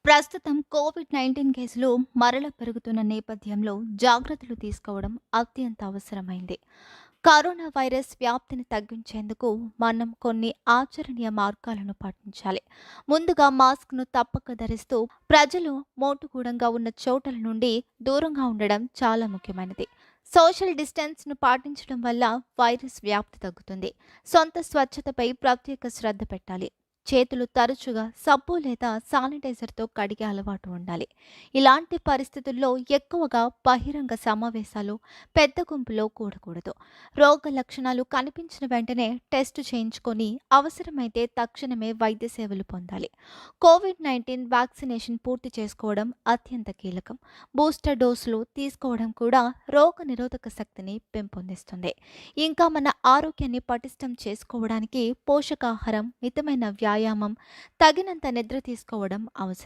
ప్రస్తుతం కోవిడ్-19 కేసులు మరల పెరుగుతున్న నేపథ్యంలో జాగ్రత్తలు తీసుకోవడం అత్యంత అవసరమైంది. కరోనా వైరస్ వ్యాప్తిని తగ్గించేందుకు మనం కొన్ని ఆచరణీయ మార్గాలను పాటించాలి. ముందుగా మాస్క్‌ను తప్పక ధరిస్తూ ప్రజలు మోటుగూడంగా ఉన్న చోటల నుండి దూరంగా ఉండడం చాలా ముఖ్యమైనది. సోషల్ డిస్టెన్స్‌ను పాటించడం వల్ల వైరస్ వ్యాప్తి తగ్గుతుంది. సొంత స్వచ్ఛతపై ప్రత్యేక శ్రద్ధ పెట్టాలి. చేతులు తరచుగా సబ్బు లేదా శానిటైజర్‌తో కడిగే అలవాటు ఉండాలి. ఇలాంటి పరిస్థితుల్లో ఎక్కువగా బహిరంగ సమావేశాలు, పెద్ద గుంపులో కూడకూడదు. రోగ లక్షణాలు కనిపించిన వెంటనే టెస్ట్ చేయించుకొని అవసరమైతే తక్షణమే వైద్య సేవలు పొందాలి. కోవిడ్-19 వ్యాక్సినేషన్ పూర్తి చేసుకోవడం అత్యంత కీలకం. బూస్టర్ డోసులు తీసుకోవడం కూడా రోగ నిరోధక శక్తిని పెంపొందిస్తుంది. ఇంకా మన ఆరోగ్యాన్ని పటిష్టం చేసుకోవడానికి పోషకాహారం, మితమైన వ్యాయామం, తగినంత నిద్ర తీసుకోవడం అవసరం.